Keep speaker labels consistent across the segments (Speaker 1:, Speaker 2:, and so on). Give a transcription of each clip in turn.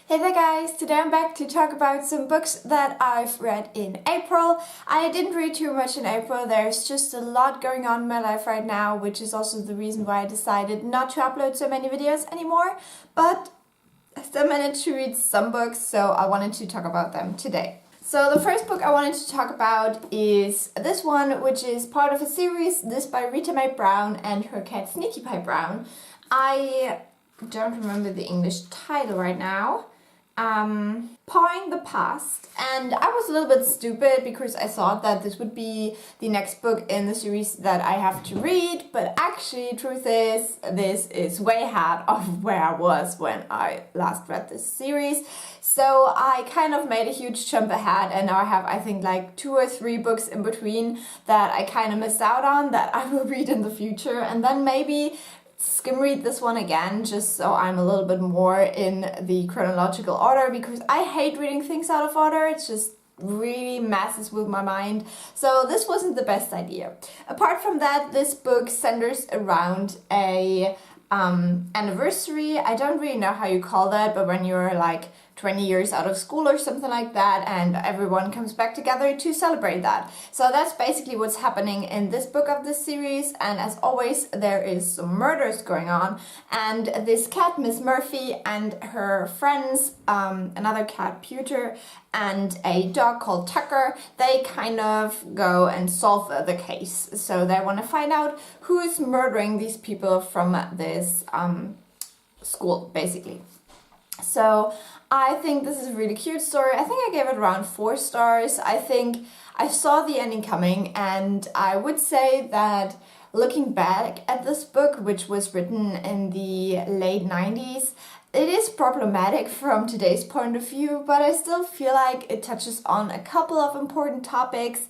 Speaker 1: Hey there guys, today I'm back to talk about some books that I've read in April. I didn't read too much in April, there's just a lot going on in my life right now, which is also the reason why I decided not to upload so many videos anymore, but I still managed to read some books, so I wanted to talk about them today. So the first book I wanted to talk about is this one, which is part of a series, this by Rita Mae Brown and her cat Sneaky Pie Brown. I don't remember the English title right now. Pawing the Past, and I was a little bit stupid because I thought that this would be the next book in the series that I have to read, but actually truth is this is way ahead of where I was when I last read this series. So I kind of made a huge jump ahead, and now I have, I think, like 2 or 3 books in between that I kind of missed out on that I will read in the future, and then maybe skim read this one again just so I'm a little bit more in the chronological order, because I hate reading things out of order. It's just really messes with my mind. So this wasn't the best idea. Apart from that, this book centers around a anniversary. I don't really know how you call that, but when you're like 20 years out of school or something like that, and everyone comes back together to celebrate that. So that's basically what's happening in this book of this series, and as always there is some murders going on, and this cat, Miss Murphy, and her friends, another cat, Pewter, and a dog called Tucker, they kind of go and solve the case. So they want to find out who is murdering these people from this school, basically. So I think this is a really cute story. I think I gave it around 4 stars. I think I saw the ending coming, and I would say that looking back at this book, which was written in the late 90s, it is problematic from today's point of view, but I still feel like it touches on a couple of important topics,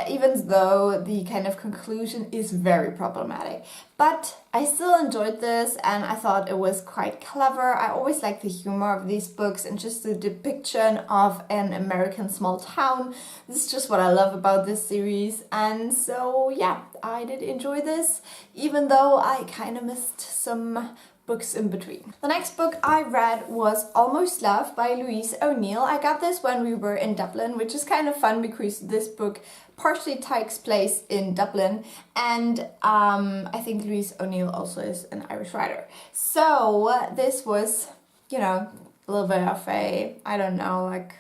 Speaker 1: even though the kind of conclusion is very problematic. But I still enjoyed this, and I thought it was quite clever. I always like the humor of these books and just the depiction of an American small town. This is just what I love about this series, and so yeah, I did enjoy this, even though I kind of missed some books in between. The next book I read was Almost Love by Louise O'Neill. I got this when we were in Dublin, which is kind of fun because this book partially takes place in Dublin, and I think Louise O'Neill also is an Irish writer. So this was, you know, a little bit of a, I don't know, like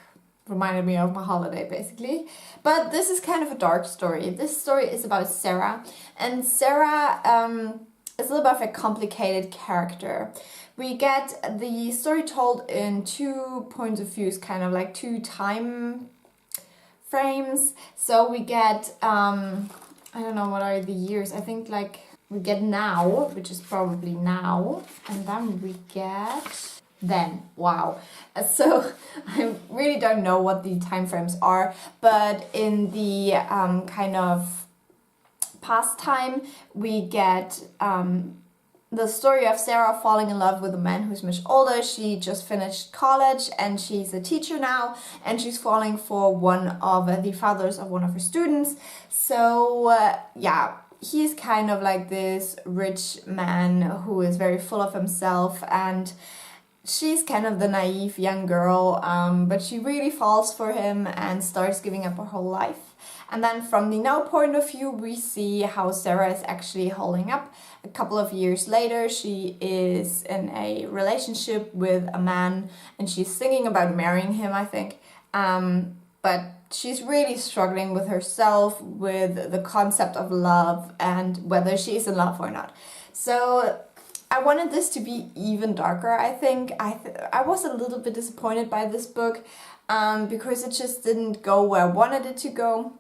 Speaker 1: reminded me of my holiday basically. But this is kind of a dark story. This story is about Sarah, and Sarah is a little bit of a complicated character. We get the story told in 2 points of view, kind of like 2 time frames. So we get, I don't know what are the years, I think like we get now, which is probably now, and then we get then. Wow. So I really don't know what the time frames are, but in the kind of past time, we get the story of Sarah falling in love with a man who's much older. She just finished college and she's a teacher now, and she's falling for one of the fathers of one of her students. So yeah, he's kind of like this rich man who is very full of himself, and she's kind of the naive young girl, but she really falls for him and starts giving up her whole life. And then from the now point of view, we see how Sarah is actually holding up. A couple of years later, she is in a relationship with a man, and she's thinking about marrying him, I think. But she's really struggling with herself, with the concept of love and whether she is in love or not. So I wanted this to be even darker, I think. I was a little bit disappointed by this book because it just didn't go where I wanted it to go.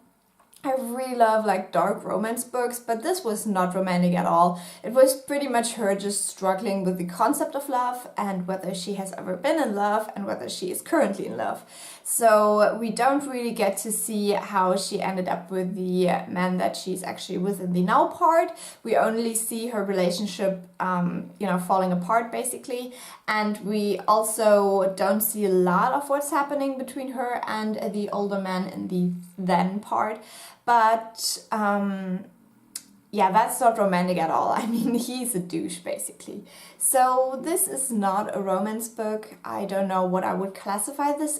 Speaker 1: I really love like dark romance books, but this was not romantic at all. It was pretty much her just struggling with the concept of love and whether she has ever been in love and whether she is currently in love. So we don't really get to see how she ended up with the man that she's actually with in the now part. We only see her relationship, falling apart basically. And we also don't see a lot of what's happening between her and the older man in the then part. But yeah, that's not romantic at all. I mean, he's a douche, basically. So this is not a romance book. I don't know what I would classify this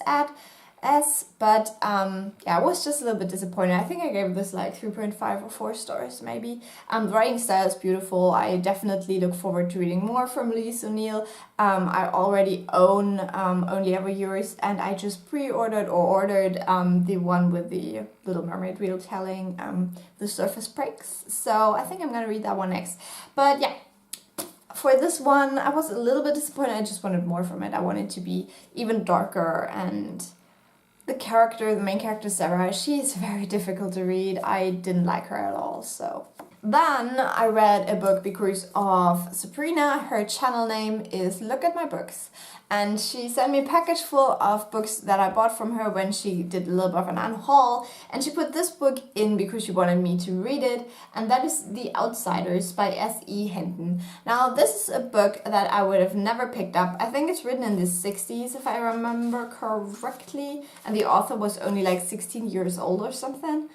Speaker 1: as, but yeah, I was just a little bit disappointed. I think I gave this like 3.5 or 4 stars maybe. The writing style is beautiful. I definitely look forward to reading more from Louise O'Neill. I already own Only Ever Yours, and I just pre-ordered or ordered the one with the Little Mermaid retelling, The Surface Breaks. So I think I'm gonna read that one next. But yeah, for this one, I was a little bit disappointed. I just wanted more from it. I wanted to be even darker, and the main character Sarah, she's very difficult to read. I didn't like her at all, so. Then I read a book because of Sabrina. Her channel name is Look at My Books, and she sent me a package full of books that I bought from her when she did a little bit of an unhaul, and she put this book in because she wanted me to read it, and that is The Outsiders by S.E. Hinton. Now this is a book that I would have never picked up. I think it's written in the 60s if I remember correctly, and the author was only like 16 years old or something.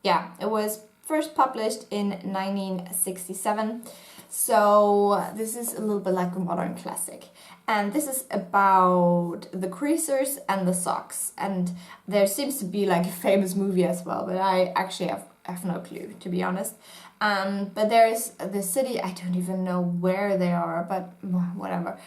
Speaker 1: Yeah, it was first published in 1967, so this is a little bit like a modern classic. And this is about the creasers and the socks, and there seems to be like a famous movie as well, but I actually have no clue, to be honest. But there's the city, I don't even know where they are, but whatever.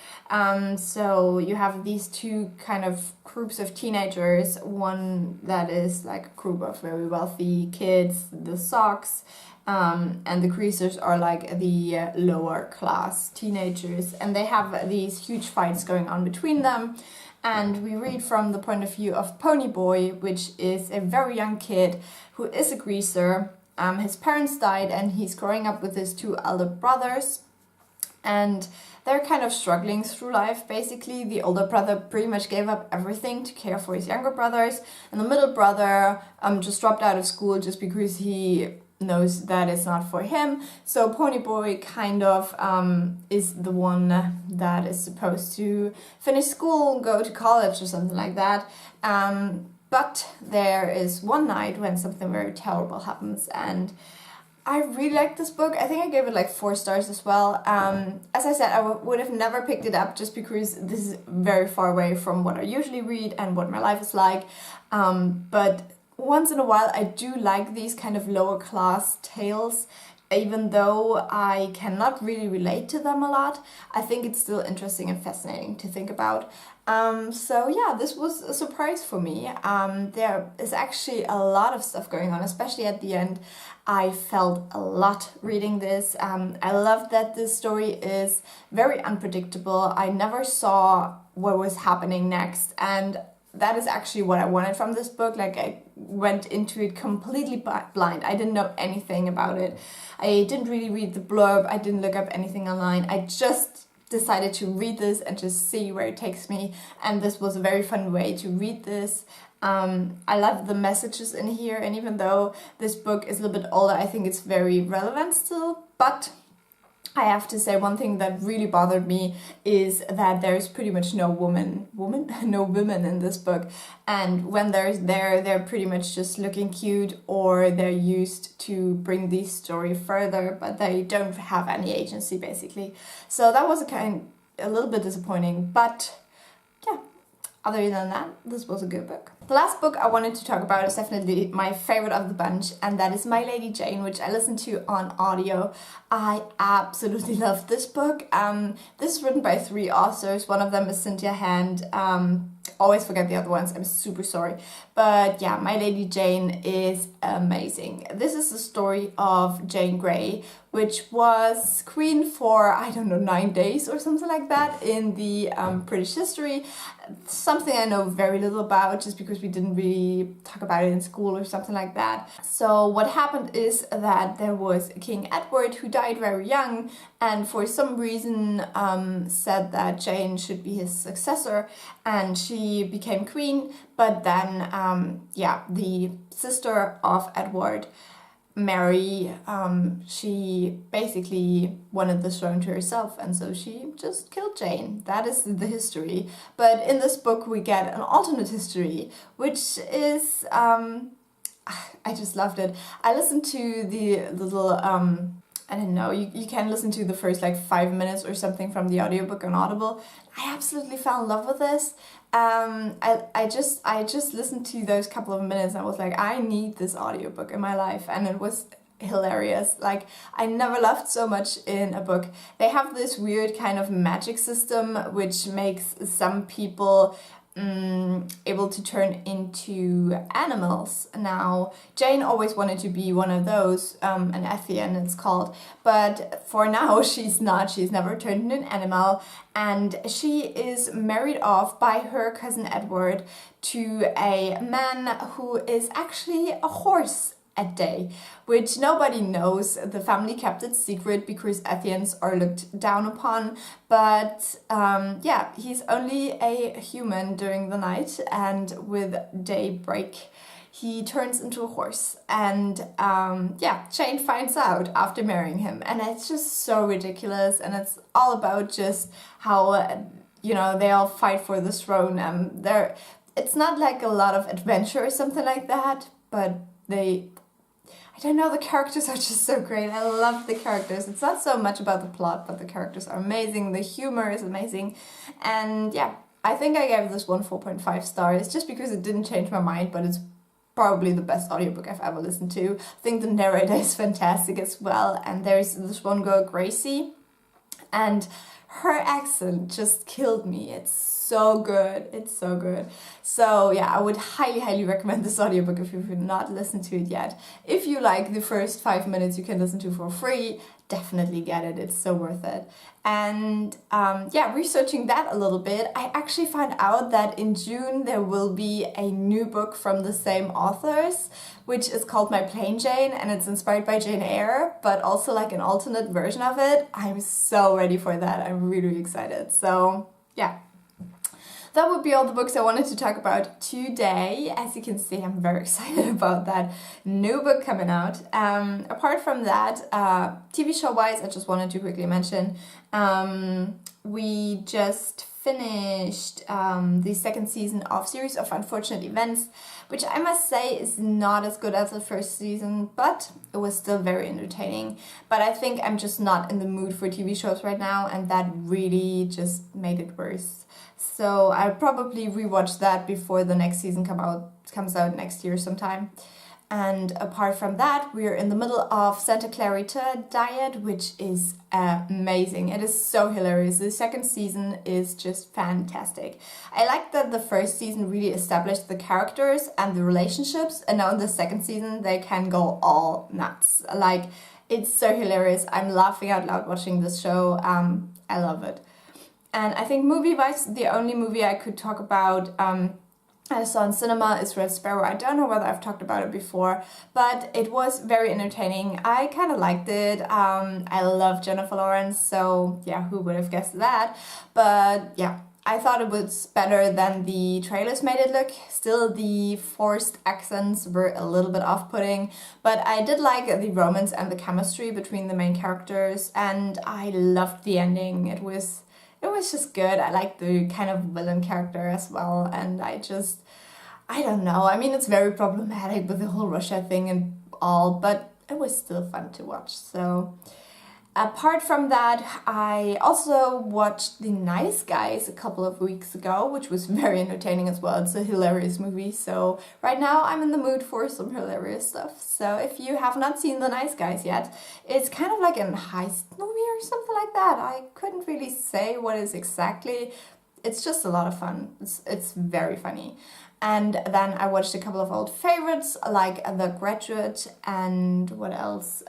Speaker 1: So you have these two kind of groups of teenagers, one that is like a group of very wealthy kids, the socks, and the creasers are like the lower class teenagers, and they have these huge fights going on between them. And we read from the point of view of Ponyboy, which is a very young kid who is a greaser. His parents died, and he's growing up with his 2 elder brothers, and they're kind of struggling through life. Basically, the older brother pretty much gave up everything to care for his younger brothers, and the middle brother just dropped out of school just because he knows that it's not for him. So Ponyboy kind of is the one that is supposed to finish school, go to college or something like that. But there is one night when something very terrible happens, and I really like this book. I think I gave it like 4 stars as well. As I said, I would have never picked it up just because this is very far away from what I usually read and what my life is like. But once in a while I do like these kind of lower class tales. Even though I cannot really relate to them a lot, I think it's still interesting and fascinating to think about. So yeah, this was a surprise for me. There is actually a lot of stuff going on, especially at the end. I felt a lot reading this. I love that this story is very unpredictable. I never saw what was happening next, and that is actually what I wanted from this book. Like, I went into it completely blind. I didn't know anything about it. I didn't really read the blurb. I didn't look up anything online. I just decided to read this and just see where it takes me. And this was a very fun way to read this. I love the messages in here. And even though this book is a little bit older, I think it's very relevant still. But I have to say, one thing that really bothered me is that there's pretty much no women in this book, and when they're pretty much just looking cute, or they're used to bring the story further, but they don't have any agency basically. So that was a little bit disappointing, but yeah. Other than that, this was a good book. The last book I wanted to talk about is definitely my favorite of the bunch, and that is My Lady Jane, which I listened to on audio. I absolutely love this book. This is written by 3 authors. One of them is Cynthia Hand. Always forget the other ones, I'm super sorry. But yeah, My Lady Jane is amazing. This is the story of Jane Grey, which was queen for, I don't know, 9 days or something like that in the British history. Something I know very little about, just because we didn't really talk about it in school or something like that. So what happened is that there was King Edward who died very young, and for some reason said that Jane should be his successor, and she became queen. But then the sister of Edward, Mary, she basically wanted the throne to herself, and so she just killed Jane. That is the history. But in this book we get an alternate history, which is I just loved it. I listened to the little, I don't know, you can listen to the first like 5 minutes or something from the audiobook on Audible. I absolutely fell in love with this. I just listened to those couple of minutes and I was like, I need this audiobook in my life, and it was hilarious. Like, I never laughed so much in a book. They have this weird kind of magic system which makes some people able to turn into animals. Now, Jane always wanted to be one of those, an Ethian it's called, but for now she's not. She's never turned into an animal, and she is married off by her cousin Edward to a man who is actually a horse at day, which nobody knows. The family kept it secret because Ethians are looked down upon, but yeah, he's only a human during the night, and with daybreak he turns into a horse, and yeah, Jane finds out after marrying him, and it's just so ridiculous, and it's all about just how you know, they all fight for the throne. It's not like a lot of adventure or something like that, but I don't know, the characters are just so great. I love the characters. It's not so much about the plot, but the characters are amazing. The humor is amazing. And yeah, I think I gave this one 4.5 stars just because it didn't change my mind, but it's probably the best audiobook I've ever listened to. I think the narrator is fantastic as well. And there's this one girl, Gracie, and her accent just killed me. It's so good. It's so good. So yeah, I would highly recommend this audiobook if you've not listened to it yet. If you like the first 5 minutes you can listen to for free, definitely get it. It's so worth it. And yeah, researching that a little bit, I actually found out that in June there will be a new book from the same authors, which is called My Plain Jane, and it's inspired by Jane Eyre, but also like an alternate version of it. I'm so ready for that. I'm really excited. So yeah. That would be all the books I wanted to talk about today. As you can see, I'm very excited about that new book coming out. Apart from that, TV show-wise, I just wanted to quickly mention, we just finished the second season of Series of Unfortunate Events, which I must say is not as good as the first season, but it was still very entertaining. But I think I'm just not in the mood for TV shows right now, and that really just made it worse. So I'll probably rewatch that before the next season comes out next year sometime. And apart from that, we're in the middle of Santa Clarita Diet, which is amazing. It is so hilarious. The second season is just fantastic. I like that the first season really established the characters and the relationships, and now in the second season they can go all nuts. Like, it's so hilarious. I'm laughing out loud watching this show. I love it. And I think movie-wise, the only movie I could talk about I saw in cinema is Red Sparrow. I don't know whether I've talked about it before, but it was very entertaining. I kind of liked it. I love Jennifer Lawrence, so yeah, who would have guessed that? But yeah, I thought it was better than the trailers made it look. Still, the forced accents were a little bit off-putting, but I did like the romance and the chemistry between the main characters, and I loved the ending. It was just good. I like the kind of villain character as well, and I don't know. I mean, it's very problematic with the whole Russia thing and all, but it was still fun to watch. So apart from that, I also watched The Nice Guys a couple of weeks ago, which was very entertaining as well. It's a hilarious movie, so right now I'm in the mood for some hilarious stuff. So if you have not seen The Nice Guys yet, it's kind of like a heist movie or something like that. I couldn't really say what it is exactly. It's just a lot of fun. It's very funny. And then I watched a couple of old favorites like The Graduate and what else?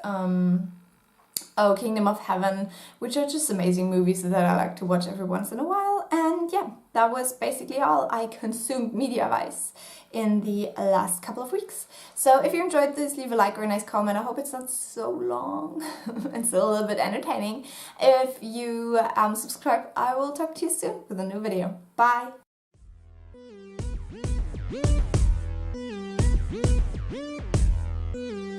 Speaker 1: Kingdom of Heaven, which are just amazing movies that I like to watch every once in a while. And yeah, that was basically all I consumed media-wise in the last couple of weeks. So if you enjoyed this, leave a like or a nice comment. I hope it's not so long and still a little bit entertaining. If you subscribe, I will talk to you soon with a new video. Bye!
Speaker 2: Mm-hmm.